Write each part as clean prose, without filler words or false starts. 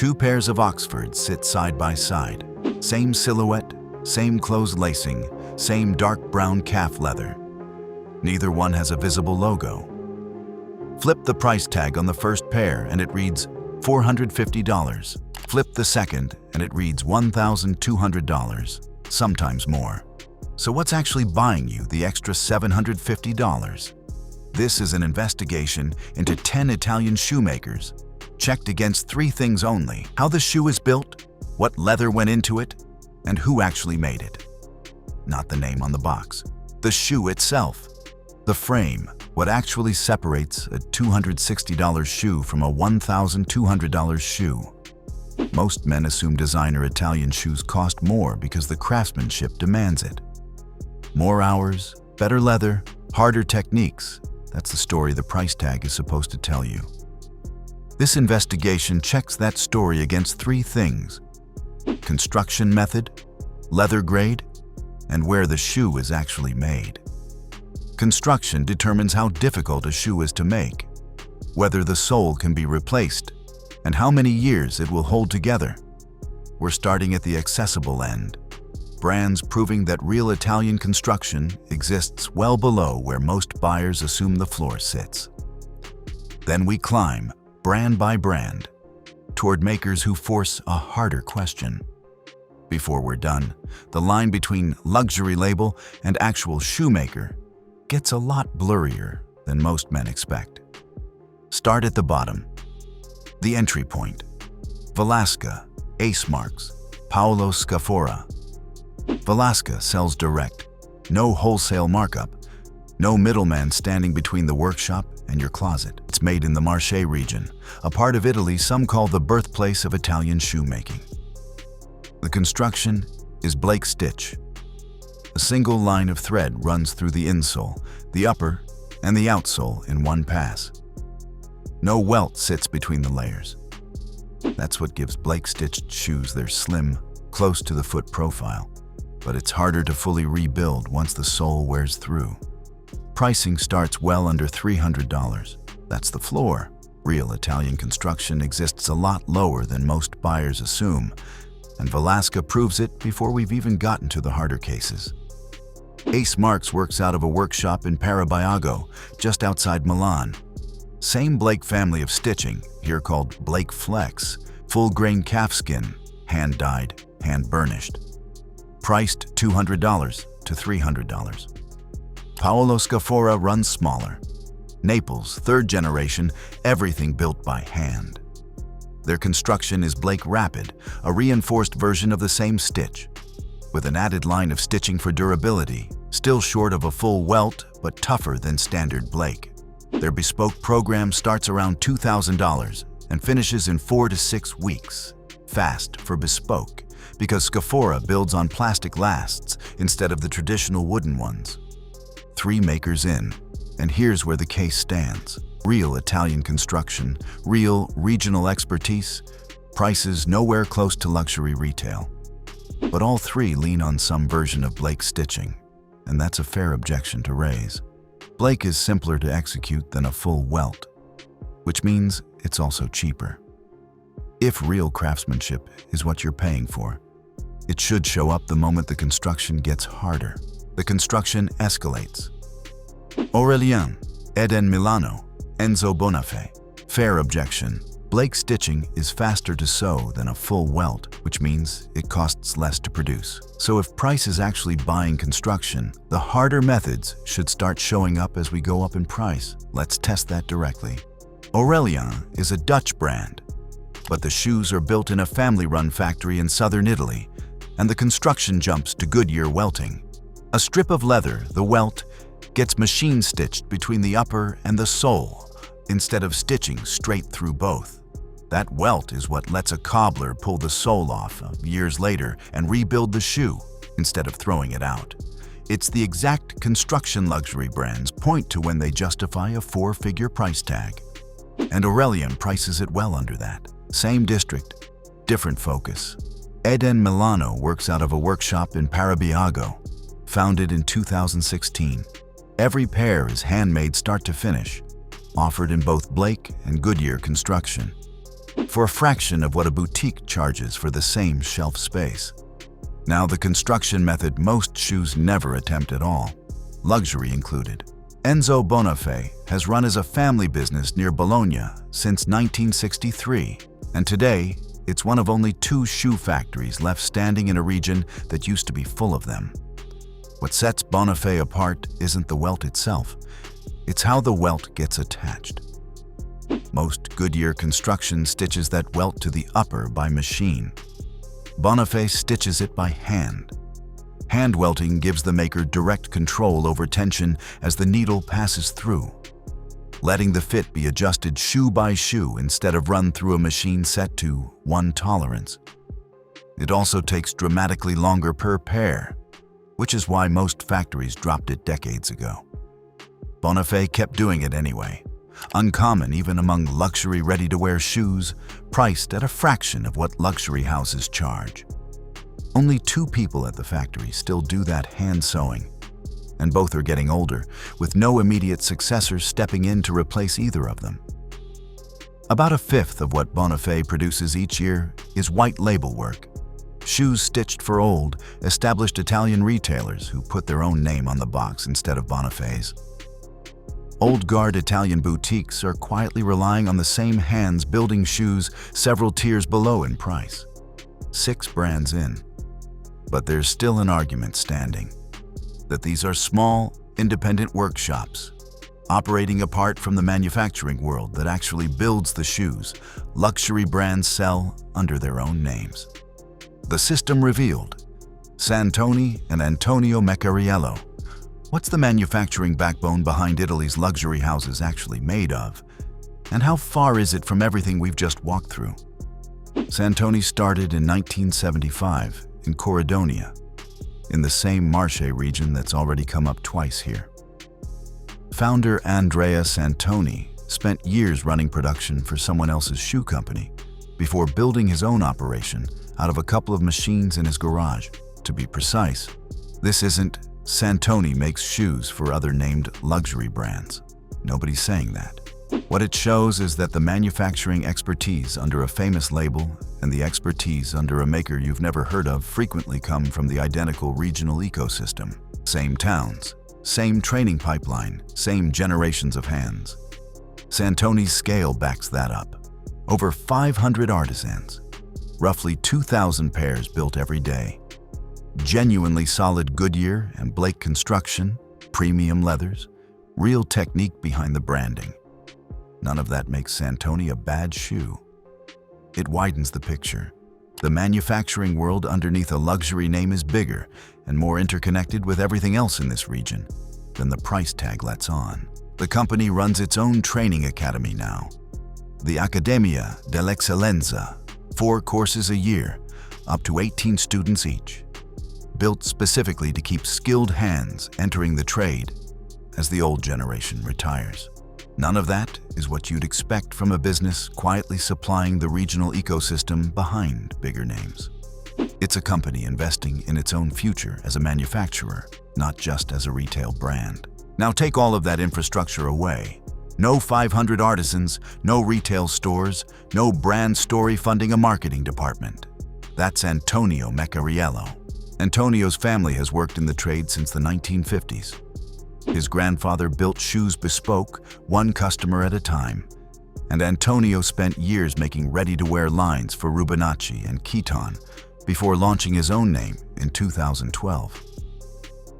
Two pairs of Oxfords sit side by side. Same silhouette, same closed lacing, same dark brown calf leather. Neither one has a visible logo. Flip the price tag on the first pair and it reads $450. Flip the second and it reads $1,200, sometimes more. So what's actually buying you the extra $750? This is an investigation into 10 Italian shoemakers, checked against three things only: how the shoe is built, what leather went into it, and who actually made it. Not the name on the box. The shoe itself. The frame, what actually separates a $260 shoe from a $1,200 shoe. Most men assume designer Italian shoes cost more because the craftsmanship demands it. More hours, better leather, harder techniques. That's the story the price tag is supposed to tell you. This investigation checks that story against three things: construction method, leather grade, and where the shoe is actually made. Construction determines how difficult a shoe is to make, whether the sole can be replaced, and how many years it will hold together. We're starting at the accessible end. Brands proving that real Italian construction exists well below where most buyers assume the floor sits. Then we climb, brand by brand, toward makers who force a harder question. Before we're done, the line between luxury label and actual shoemaker gets a lot blurrier than most men expect. Start at the bottom. The entry point: Velasca, Ace Marks, Paolo Scafora. Velasca sells direct, no wholesale markup, no middleman standing between the workshop and your closet. It's made in the Marche region, a part of Italy some call the birthplace of Italian shoemaking. The construction is Blake stitch. A single line of thread runs through the insole, the upper, and the outsole in one pass. No welt sits between the layers. That's what gives Blake stitched shoes their slim, close to the foot profile. But it's harder to fully rebuild once the sole wears through. Pricing starts well under $300. That's the floor. Real Italian construction exists a lot lower than most buyers assume, and Velasca proves it before we've even gotten to the harder cases. Ace Marks works out of a workshop in Parabiago, just outside Milan. Same Blake family of stitching, here called Blake Flex, full-grain calfskin, hand-dyed, hand-burnished. Priced $200 to $300. Paolo Scafora runs smaller. Naples, third generation, everything built by hand. Their construction is Blake Rapid, a reinforced version of the same stitch, with an added line of stitching for durability, still short of a full welt, but tougher than standard Blake. Their bespoke program starts around $2,000 and finishes in 4 to 6 weeks. Fast for bespoke, because Scafora builds on plastic lasts instead of the traditional wooden ones. 3 makers in, and here's where the case stands. Real Italian construction, real regional expertise, prices nowhere close to luxury retail. But all 3 lean on some version of Blake stitching, and that's a fair objection to raise. Blake is simpler to execute than a full welt, which means it's also cheaper. If real craftsmanship is what you're paying for, it should show up the moment the construction gets harder. The construction escalates. Aurélien, Edhèn Milano, Enzo Bonafè. Fair objection. Blake stitching is faster to sew than a full welt, which means it costs less to produce. So if price is actually buying construction, the harder methods should start showing up as we go up in price. Let's test that directly. Aurélien is a Dutch brand, but the shoes are built in a family-run factory in southern Italy, and the construction jumps to Goodyear welting. A strip of leather, the welt, gets machine-stitched between the upper and the sole, instead of stitching straight through both. That welt is what lets a cobbler pull the sole off years later and rebuild the shoe, instead of throwing it out. It's the exact construction luxury brands point to when they justify a 4-figure price tag. And Aurélien prices it well under that. Same district, different focus. Edhèn Milano works out of a workshop in Parabiago, founded in 2016. Every pair is handmade start to finish, offered in both Blake and Goodyear construction. for a fraction of what a boutique charges for the same shelf space. Now, the construction method most shoes never attempt at all, luxury included. Enzo Bonafè has run as a family business near Bologna since 1963, and today it's one of only 2 shoe factories left standing in a region that used to be full of them. What sets Bonafè apart isn't the welt itself, it's how the welt gets attached. Most Goodyear construction stitches that welt to the upper by machine. Bonafè stitches it by hand. Hand welting gives the maker direct control over tension as the needle passes through, letting the fit be adjusted shoe by shoe instead of run through a machine set to 1 tolerance. It also takes dramatically longer per pair, which is why most factories dropped it decades ago. Bonafè kept doing it anyway, uncommon even among luxury ready-to-wear shoes, priced at a fraction of what luxury houses charge. Only 2 people at the factory still do that hand sewing, and both are getting older, with no immediate successors stepping in to replace either of them. About 1/5 of what Bonafè produces each year is white label work, shoes stitched for old, established Italian retailers who put their own name on the box instead of Bonafè's. Old guard Italian boutiques are quietly relying on the same hands building shoes several tiers below in price. 6 brands in. But there's still an argument standing that these are small, independent workshops, operating apart from the manufacturing world that actually builds the shoes luxury brands sell under their own names. The system revealed: Santoni and Antonio Meccariello. What's the manufacturing backbone behind Italy's luxury houses actually made of? And how far is it from everything we've just walked through? Santoni started in 1975 in Corridonia, in the same Marche region that's already come up twice here. Founder Andrea Santoni spent years running production for someone else's shoe company before building his own operation out of a couple of machines in his garage. To be precise, this isn't Santoni makes shoes for other named luxury brands. Nobody's saying that. What it shows is that the manufacturing expertise under a famous label and the expertise under a maker you've never heard of frequently come from the identical regional ecosystem. Same towns, same training pipeline, same generations of hands. Santoni's scale backs that up. Over 500 artisans, roughly 2,000 pairs built every day. Genuinely solid Goodyear and Blake construction, premium leathers, real technique behind the branding. None of that makes Santoni a bad shoe. It widens the picture. The manufacturing world underneath a luxury name is bigger and more interconnected with everything else in this region than the price tag lets on. The company runs its own training academy now, the Accademia dell'Eccellenza, 4 courses a year, up to 18 students each, built specifically to keep skilled hands entering the trade as the old generation retires. None of that is what you'd expect from a business quietly supplying the regional ecosystem behind bigger names. It's a company investing in its own future as a manufacturer, not just as a retail brand. Now take all of that infrastructure away. No 500 artisans, no retail stores, no brand story funding a marketing department. That's Antonio Meccariello. Antonio's family has worked in the trade since the 1950s. His grandfather built shoes bespoke, one customer at a time, and Antonio spent years making ready-to-wear lines for Rubinacci and Chiton before launching his own name in 2012.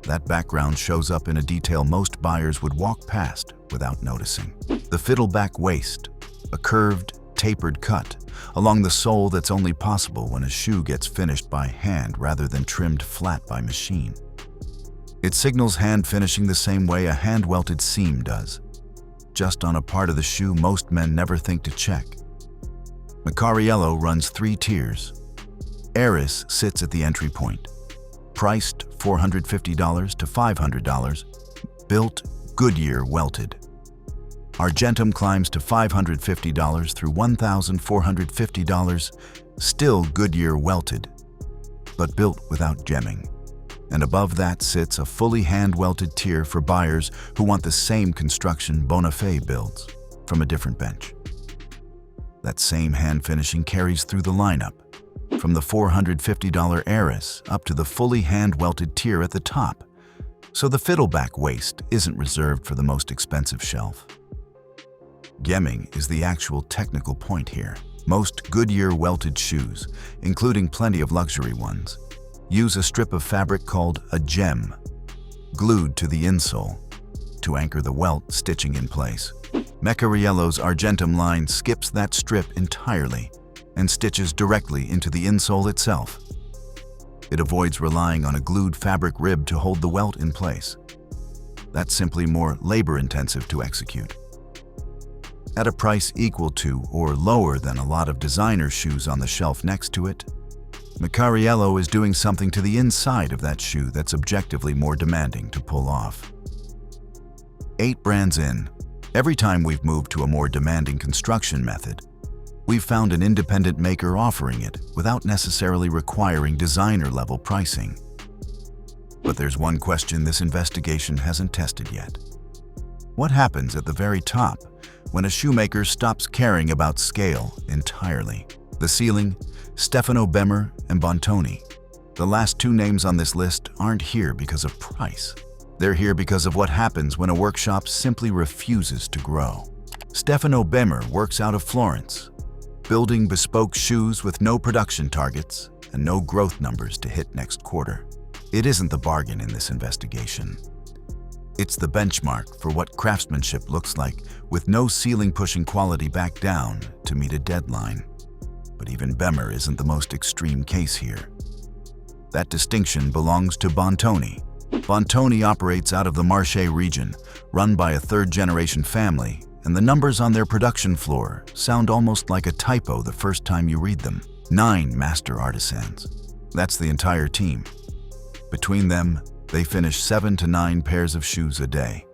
That background shows up in a detail most buyers would walk past without noticing. The fiddleback waist, a curved, tapered cut along the sole that's only possible when a shoe gets finished by hand rather than trimmed flat by machine. It signals hand finishing the same way a hand-welted seam does, just on a part of the shoe most men never think to check. Meccariello runs 3 tiers. Eris sits at the entry point, priced $450 to $500, built Goodyear welted. Argentum climbs to $550 through $1,450, still Goodyear welted, but built without gemming. And above that sits a fully hand-welted tier for buyers who want the same construction Bonafè builds from a different bench. That same hand finishing carries through the lineup, from the $450 Heiress up to the fully hand-welted tier at the top, so the fiddleback waist isn't reserved for the most expensive shelf. Gemming is the actual technical point here. Most Goodyear welted shoes, including plenty of luxury ones, use a strip of fabric called a gem, glued to the insole, to anchor the welt stitching in place. Meccariello's Argentum line skips that strip entirely and stitches directly into the insole itself. It avoids relying on a glued fabric rib to hold the welt in place. That's simply more labor-intensive to execute. At a price equal to or lower than a lot of designer shoes on the shelf next to it, Meccariello is doing something to the inside of that shoe that's objectively more demanding to pull off. 8 brands in, every time we've moved to a more demanding construction method, we've found an independent maker offering it without necessarily requiring designer-level pricing. But there's one question this investigation hasn't tested yet. What happens at the very top when a shoemaker stops caring about scale entirely? The ceiling, Stefano, Bemer, and Bontoni. The last 2 names on this list aren't here because of price. They're here because of what happens when a workshop simply refuses to grow. Stefano Bemer works out of Florence, building bespoke shoes with no production targets and no growth numbers to hit next quarter. It isn't the bargain in this investigation. It's the benchmark for what craftsmanship looks like with no ceiling pushing quality back down to meet a deadline. But even Bemer isn't the most extreme case here. That distinction belongs to Bontoni. Bontoni operates out of the Marche region, run by a 3rd-generation family, and the numbers on their production floor sound almost like a typo the first time you read them. 9 master artisans. That's the entire team. Between them, they finish 7 to 9 pairs of shoes a day.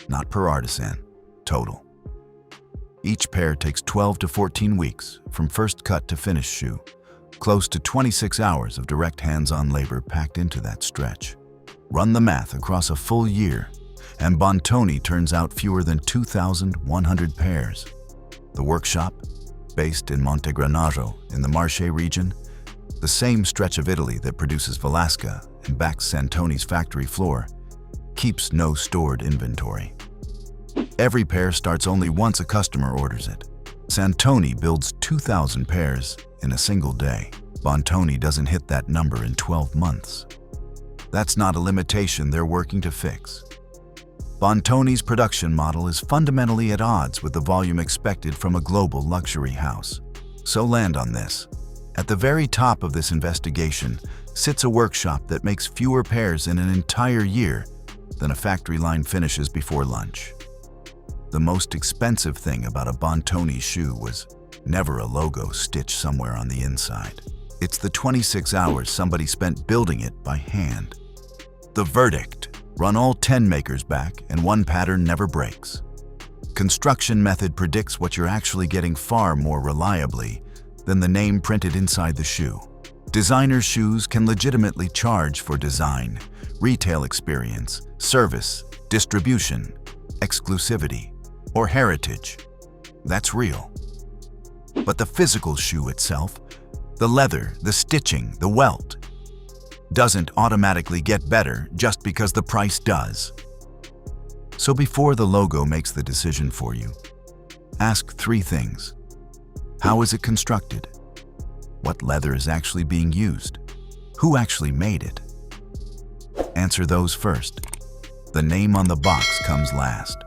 Not per artisan, total. Each pair takes 12 to 14 weeks from first cut to finished shoe, close to 26 hours of direct hands-on labor packed into that stretch. Run the math across a full year, and Bontoni turns out fewer than 2,100 pairs. The workshop, based in Montegranaggio in the Marche region, the same stretch of Italy that produces Velasca and backs Santoni's factory floor, keeps no stored inventory. Every pair starts only once a customer orders it. Santoni builds 2,000 pairs in a single day. Bontoni doesn't hit that number in 12 months. That's not a limitation they're working to fix. Bontoni's production model is fundamentally at odds with the volume expected from a global luxury house. So land on this. At the very top of this investigation sits a workshop that makes fewer pairs in an entire year than a factory line finishes before lunch. The most expensive thing about a Bontoni shoe was never a logo stitched somewhere on the inside. It's the 26 hours somebody spent building it by hand. The verdict: run all 10 makers back and one pattern never breaks. Construction method predicts what you're actually getting far more reliably than the name printed inside the shoe. Designer shoes can legitimately charge for design, retail experience, service, distribution, exclusivity, or heritage. That's real. But the physical shoe itself, the leather, the stitching, the welt, doesn't automatically get better just because the price does. So before the logo makes the decision for you, ask 3 things. How is it constructed? What leather is actually being used? Who actually made it? Answer those first. The name on the box comes last.